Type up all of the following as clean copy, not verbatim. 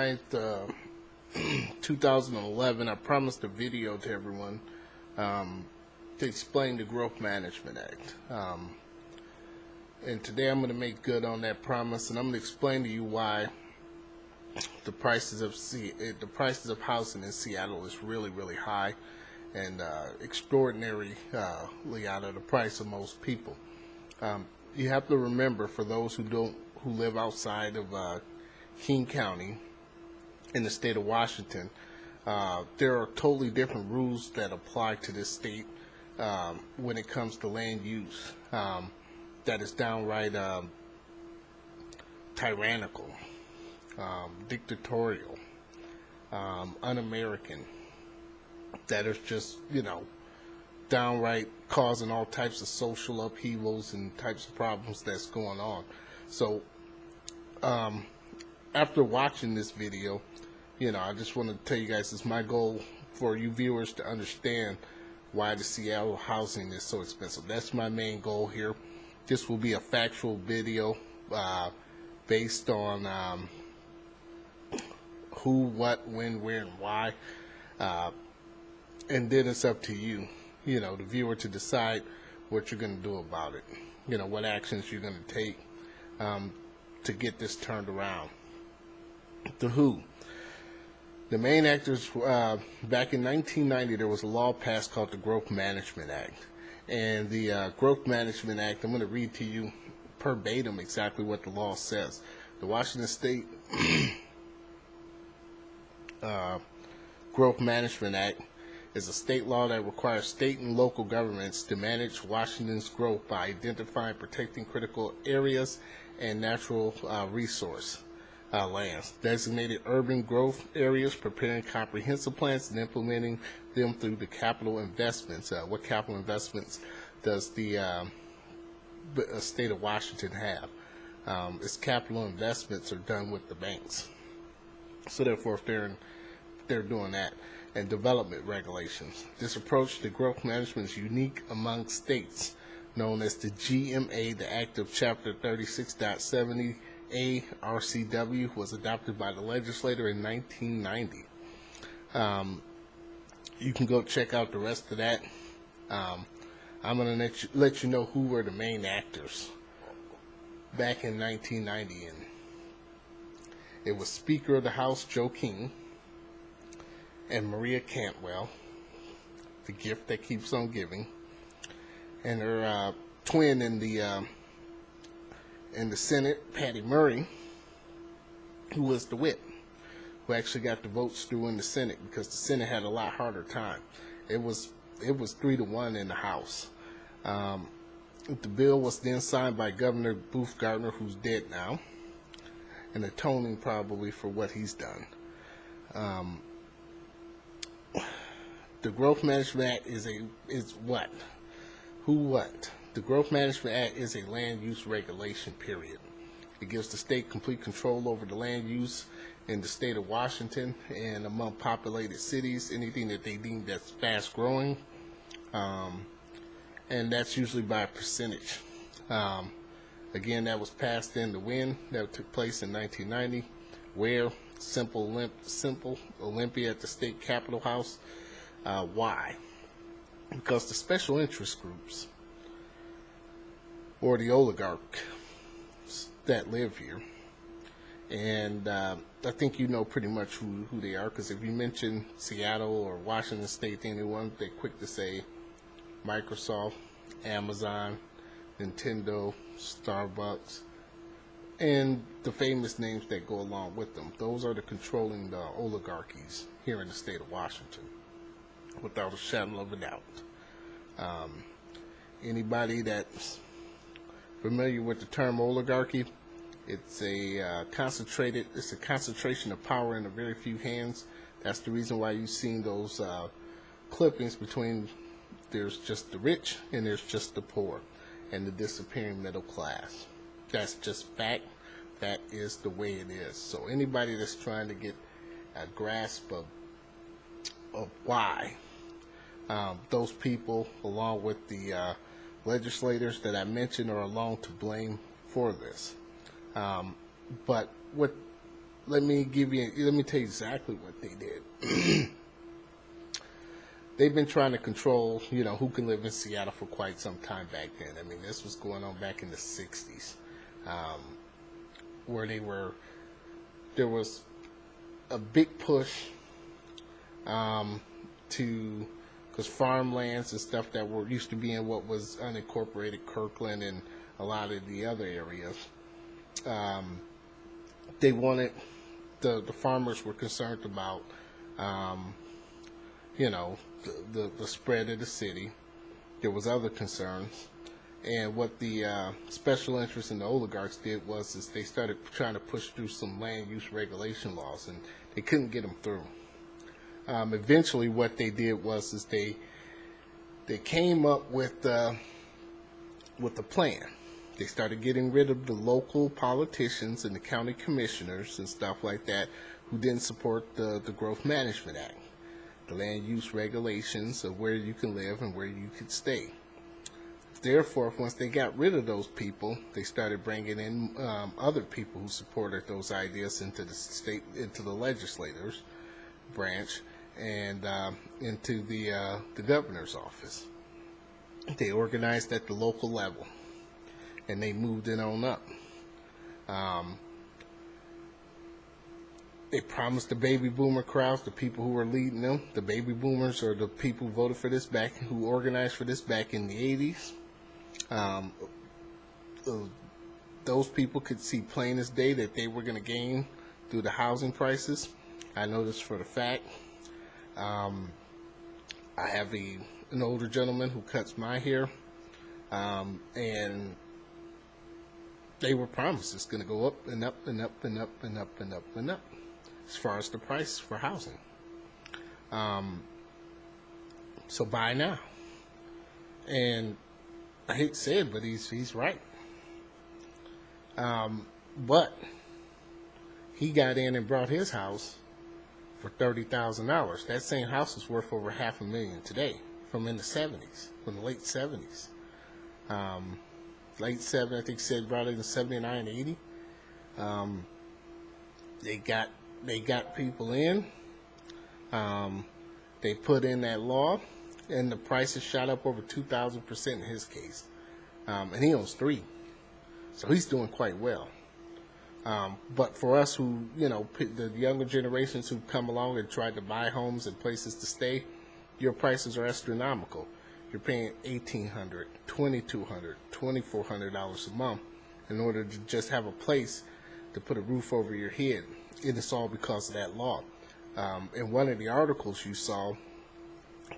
9th, 2011, I promised a video to everyone to explain the Growth Management Act. And today I'm going to make good on that promise, and I'm going to explain to you why the prices of housing in Seattle is really high and extraordinarily out of the price of most people. You have to remember, for those who live outside of King County in the state of Washington, there are totally different rules that apply to this state when it comes to land use. That is downright tyrannical, dictatorial, un-American. That is just, downright causing all types of social upheavals and types of problems that's going on. So after watching this video, I just want to tell you guys, it's my goal for you viewers to understand why the Seattle housing is so expensive. That's my main goal here. This will be a factual video based on who, what, when, where, and why. And then it's up to you, the viewer, to decide what you're going to do about it. What actions you're going to take to get this turned around. The who. The main actors, back in 1990, there was a law passed called the Growth Management Act. And the Growth Management Act, I'm going to read to you verbatim exactly what the law says. The Washington State Growth Management Act is a state law that requires state and local governments to manage Washington's growth by identifying and protecting critical areas and natural resource lands, designated urban growth areas, preparing comprehensive plans and implementing them through the capital investments. What capital investments does the state of Washington have? Its capital investments are done with the banks. So therefore, if they're doing that, and development regulations. This approach to growth management is unique among states, known as the GMA. The Act of Chapter 36.70 A RCW was adopted by the legislature in 1990. You can go check out the rest of that. I'm going to let you know who were the main actors back in 1990. And it was Speaker of the House Joe King and Maria Cantwell, the gift that keeps on giving, and her twin in the Senate, Patty Murray, who was the whip, who actually got the votes through in the Senate, because the Senate had a lot harder time. It was 3-1 in the House. The bill was then signed by Governor Booth Gardner, who's dead now, and atoning probably for what he's done. The Growth Management Act is what? Who what? The Growth Management Act is a land use regulation, period. It gives the state complete control over the land use in the state of Washington and among populated cities, anything that they deem that's fast growing, and that's usually by a percentage. Again, that was passed in the wind. That took place in 1990, where Simple Olympia at the State Capitol House. Why? Because the special interest groups, or the oligarchs that live here, and I think you know pretty much who they are, because if you mention Seattle or Washington State to anyone, they're quick to say Microsoft, Amazon, Nintendo, Starbucks, and the famous names that go along with them. Those are the controlling the oligarchies here in the state of Washington, without a shadow of a doubt. Anybody that's familiar with the term oligarchy, it's a concentration of power in a very few hands. That's the reason why you've seen those clippings between there's just the rich and there's just the poor and the disappearing middle class. That's just fact. That is the way it is. So anybody that's trying to get a grasp of why those people, along with the legislators that I mentioned, are alone to blame for this. But what let me tell you exactly what they did. They've been trying to control, who can live in Seattle for quite some time back then. I mean, this was going on back in the 60s, where there was a big push because farmlands and stuff that used to be in what was unincorporated Kirkland and a lot of the other areas, they wanted, the farmers were concerned about, the spread of the city. There was other concerns. And what the special interests and the oligarchs did was they started trying to push through some land use regulation laws, and they couldn't get them through. Eventually, what they did was they came up with a plan. They started getting rid of the local politicians and the county commissioners and stuff like that who didn't support the Growth Management Act, the land use regulations of where you can live and where you could stay. Therefore, once they got rid of those people, they started bringing in other people who supported those ideas into the legislators branch and into the governor's office. They organized at the local level, and they moved it on up. They promised the baby boomer crowds, the people who were leading them, the baby boomers are the people who voted for this back, who organized for this back in the 80s. Those people could see plain as day that they were going to gain through the housing prices. I know this for the fact. I have an older gentleman who cuts my hair, and they were promised it's going to go up and up and up and up and up and up and up as far as the price for housing. So buy now. And I hate to say it, but he's right. But he got in and brought his house for $30,000. That same house is worth over $500,000 today, from in the 70s, from the late 70s. Late 70s, I think he said brought it in 79, 80. They got people in. They put in that law, and the prices shot up over 2,000% in his case. And he owns 3. So he's doing quite well. But for us who, the younger generations who come along and tried to buy homes and places to stay, your prices are astronomical. You're paying $1,800, $2,200, $2,400 a month in order to just have a place to put a roof over your head. And it's all because of that law. In one of the articles you saw,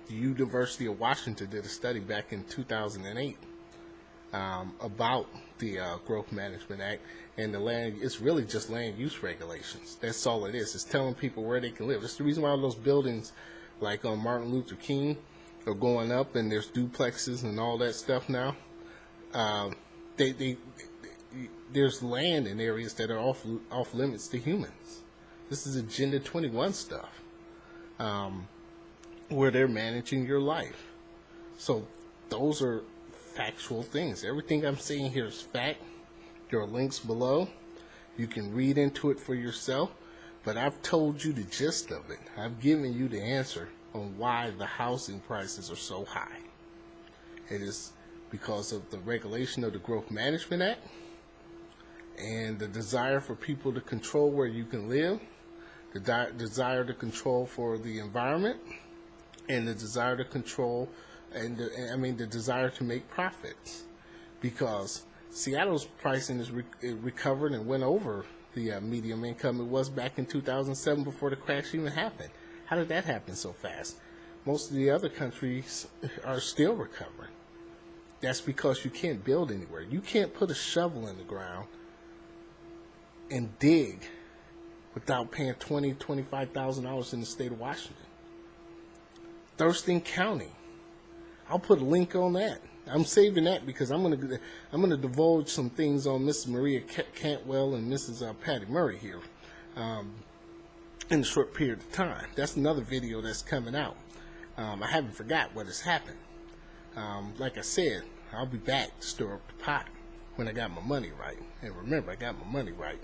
the University of Washington did a study back in 2008 about the Growth Management Act and it's really just land use regulations. That's all it is. It's telling people where they can live. That's the reason why all those buildings like on Martin Luther King are going up, and there's duplexes and all that stuff now. There's land in areas that are off limits to humans. This is Agenda 21 stuff, where they're managing your life. So those are factual things. Everything I'm saying here is fact. There are links below. You can read into it for yourself, but I've told you the gist of it. I've given you the answer on why the housing prices are so high. It is because of the regulation of the Growth Management Act and the desire for people to control where you can live, the desire to control for the environment, and the desire to control, the desire to make profits. Because Seattle's pricing is recovered and went over the medium income it was back in 2007 before the crash even happened. How did that happen so fast? Most of the other countries are still recovering. That's because you can't build anywhere. You can't put a shovel in the ground and dig without paying $20,000, $25,000 in the state of Washington. Thurston County. I'll put a link on that. I'm saving that because I'm gonna divulge some things on Mrs. Maria Cantwell and Mrs. Patty Murray here in a short period of time. That's another video that's coming out. I haven't forgot what has happened. Like I said, I'll be back to stir up the pot when I got my money right. And remember, I got my money right.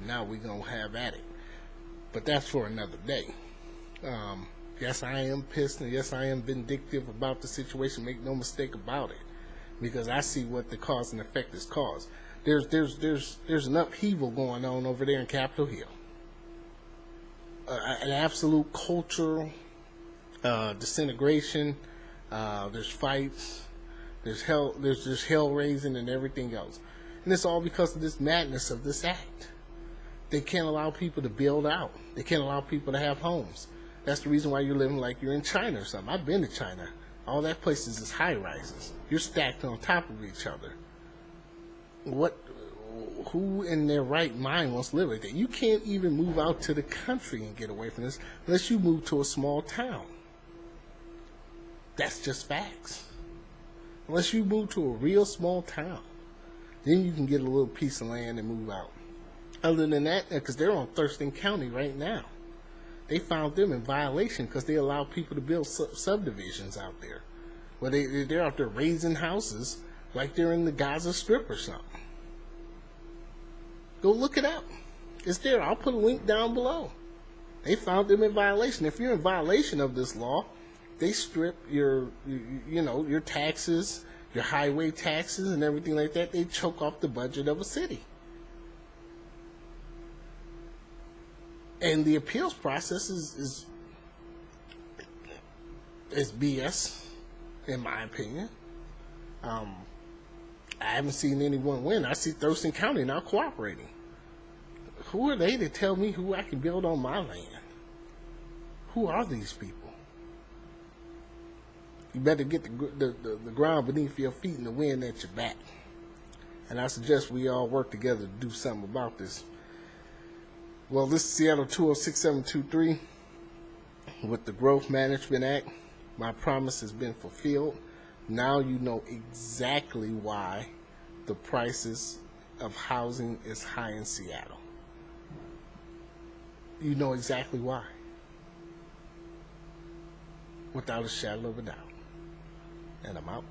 Now we're going to have at it. But that's for another day. Yes, I am pissed, and yes, I am vindictive about the situation. Make no mistake about it, because I see what the cause and effect has caused. There's an upheaval going on over there in Capitol Hill. An absolute cultural disintegration. There's fights. There's just hell raising and everything else, and it's all because of this madness of this act. They can't allow people to build out. They can't allow people to have homes. That's the reason why you're living like you're in China or something. I've been to China. All that places is high rises. You're stacked on top of each other. Who in their right mind wants to live like that? You can't even move out to the country and get away from this unless you move to a small town. That's just facts. Unless you move to a real small town, then you can get a little piece of land and move out. Other than that, because they're on Thurston County right now. They found them in violation because they allow people to build subdivisions out there. Where they're out there raising houses like they're in the Gaza Strip or something. Go look it up. It's there. I'll put a link down below. They found them in violation. If you're in violation of this law, they strip your taxes, your highway taxes and everything like that. They choke off the budget of a city. And the appeals process is BS, in my opinion. I haven't seen anyone win. I see Thurston County now cooperating. Who are they to tell me who I can build on my land? Who are these people? You better get the ground beneath your feet and the wind at your back. And I suggest we all work together to do something about this. Well, this is Seattle 206723 with the Growth Management Act. My promise has been fulfilled. Now you know exactly why the prices of housing is high in Seattle. You know exactly why. Without a shadow of a doubt. And I'm out.